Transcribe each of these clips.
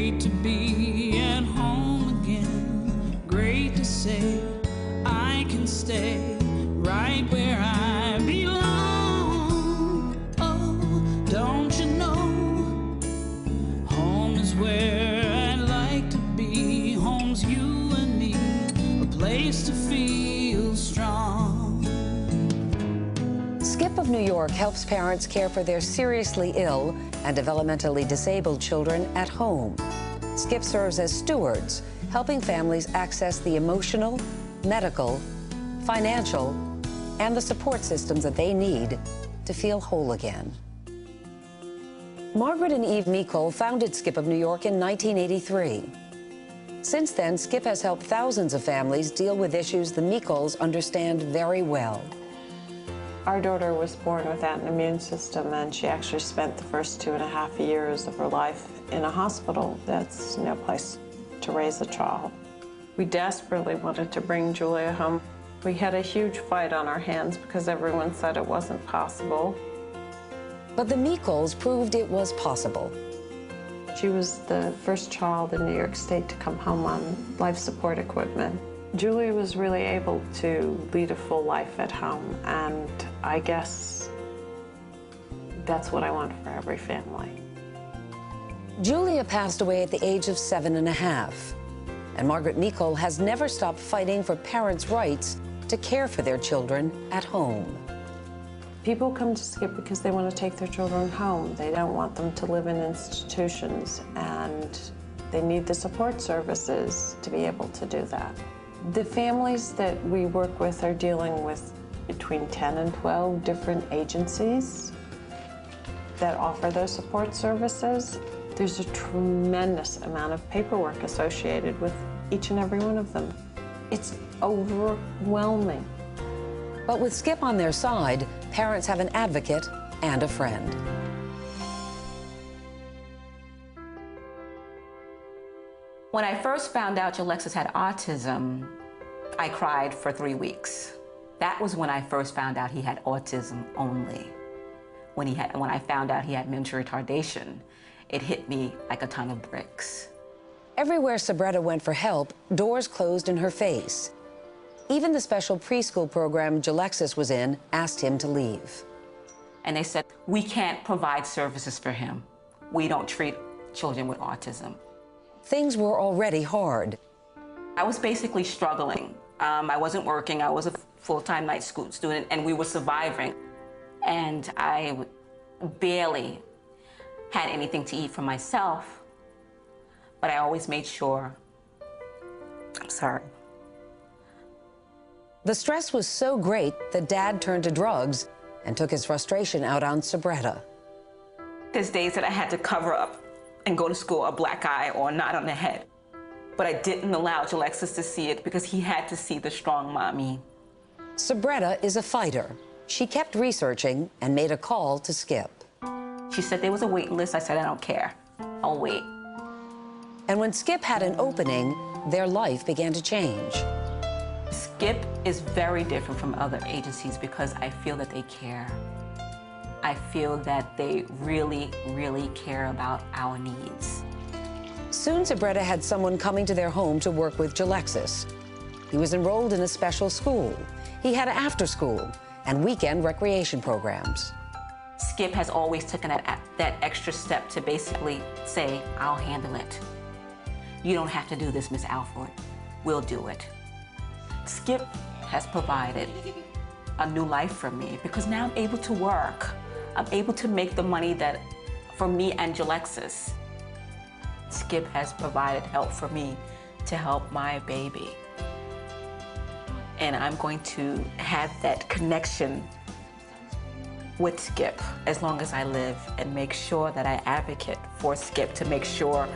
Great to be at home again. Great to say I can stay right where I belong. Oh, don't you know? Home is where I'd like to be. Home's you and me, a place to feel strong. Skip of New York helps parents care for their seriously ill and developmentally disabled children at home. Skip serves as stewards, helping families access the emotional, medical, financial, and the support systems that they need to feel whole again. Margaret and Eve Meikle founded Skip of New York in 1983. Since then, Skip has helped thousands of families deal with issues the Meikles understand very well. Our daughter was born without an immune system, and she actually spent the first 2.5 years of her life in a hospital. That's no place to raise a child. We desperately wanted to bring Julia home. We had a huge fight on our hands because everyone said it wasn't possible. But the Meikles proved it was possible. She was the first child in New York State to come home on life support equipment. Julia was really able to lead a full life at home, and I guess that's what I want for every family. Julia passed away at the age of 7½, and Margaret Meikle has never stopped fighting for parents' rights to care for their children at home. People come to Skip because they want to take their children home. They don't want them to live in institutions, and they need the support services to be able to do that. The families that we work with are dealing with between 10 and 12 different agencies that offer those support services. There's a tremendous amount of paperwork associated with each and every one of them. It's overwhelming. But with Skip on their side, parents have an advocate and a friend. When I first found out Alexis had autism, I cried for 3 weeks. That was when I first found out he had autism only. When I found out he had mental retardation, it hit me like a ton of bricks. Everywhere Subretta went for help, doors closed in her face. Even the special preschool program Jalexis was in asked him to leave. And they said, we can't provide services for him. We don't treat children with autism. Things were already hard. I was basically struggling. I wasn't working. I was a full-time night school student, and we were surviving. And I barely had anything to eat for myself, but I always made sure. I'm sorry. The stress was so great that Dad turned to drugs and took his frustration out on Subretta. There's days that I had to cover up and go to school a black eye or a knot on the head. But I didn't allow Jalexis to see it because he had to see the strong mommy. Subretta is a fighter. She kept researching and made a call to Skip. She said there was a wait list. I said, I don't care. I'll wait. And when Skip had an opening, their life began to change. Skip is very different from other agencies because I feel that they care. I feel that they really, really care about our needs. Soon, Subretta had someone coming to their home to work with Jalexis. He was enrolled in a special school. He had after-school and weekend recreation programs. Skip has always taken that extra step to basically say, I'll handle it. You don't have to do this, Miss Alford. We'll do it. Skip has provided a new life for me because now I'm able to work. I'm able to make the money that for me and Jalexis. Skip has provided help for me to help my baby. And I'm going to have that connection with Skip as long as I live and make sure that I advocate for Skip to make sure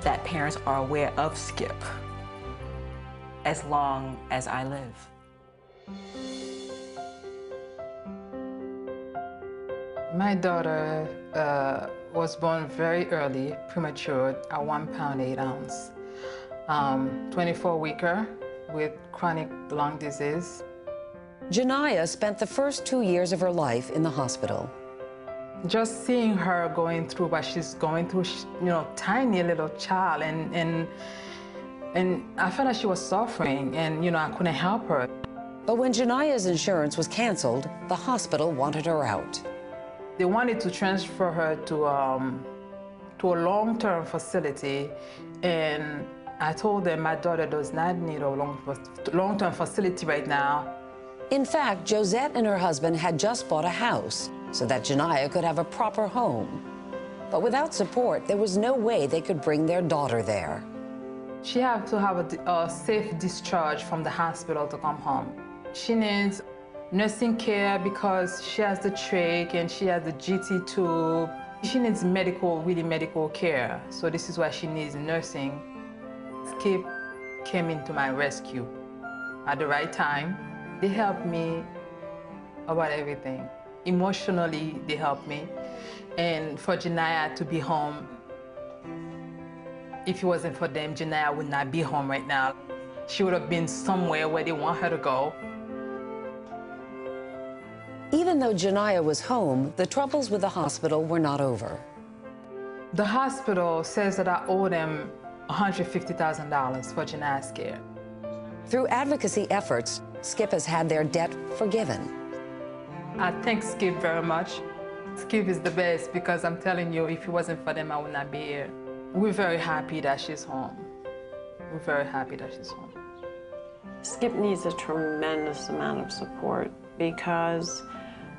that parents are aware of Skip as long as I live. My daughter was born very early, premature, at 1 pound 8 ounce. 24-weeker with chronic lung disease. Janiyah spent the first 2 years of her life in the hospital. Just seeing her going through what she's going through, you know, tiny little child, and I felt like she was suffering, and, you know, I couldn't help her. But when Janiah's insurance was canceled, the hospital wanted her out. They wanted to transfer her to a long-term facility, and I told them my daughter does not need a long-term facility right now. In fact, Josette and her husband had just bought a house so that Janiah could have a proper home. But without support, there was no way they could bring their daughter there. She had to have a safe discharge from the hospital to come home. She needs nursing care because she has the trach and she has the GT tube. She needs really medical care. So this is why she needs nursing. Skip came into my rescue at the right time. They helped me about everything. Emotionally, they helped me. And for Janiah to be home, if it wasn't for them, Janiah would not be home right now. She would have been somewhere where they want her to go. Even though Janiah was home, the troubles with the hospital were not over. The hospital says that I owe them $150,000 for Janiah's care. Through advocacy efforts, Skip has had their debt forgiven. I thank Skip very much. Skip is the best because I'm telling you, if it wasn't for them, I would not be here. We're very happy that she's home. We're very happy that she's home. Skip needs a tremendous amount of support because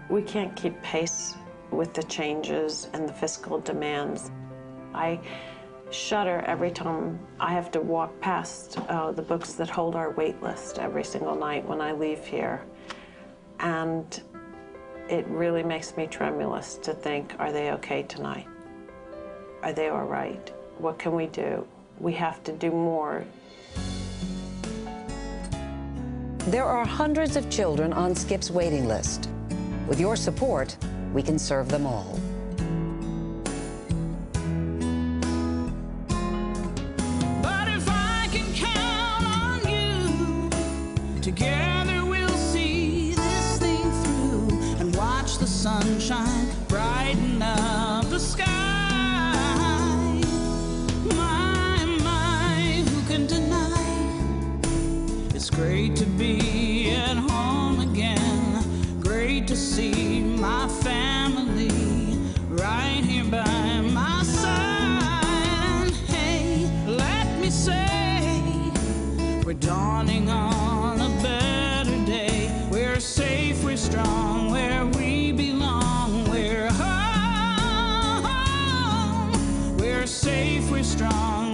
we can't keep pace with the changes and the fiscal demands. I shudder every time I have to walk past the books that hold our wait list every single night when I leave here. And it really makes me tremulous to think, are they okay tonight? Are they all right? What can we do? We have to do more. There are hundreds of children on Skip's waiting list. With your support, we can serve them all. But if I can count on you, together we'll see this thing through and watch the sunshine brighten up the sky. My, who can deny? It's great to be at home again. Great to see my family right here by my side. And hey, let me say, we're dawning on a better day. We're safe, we're strong, where we belong. We're home. We're safe, we're strong.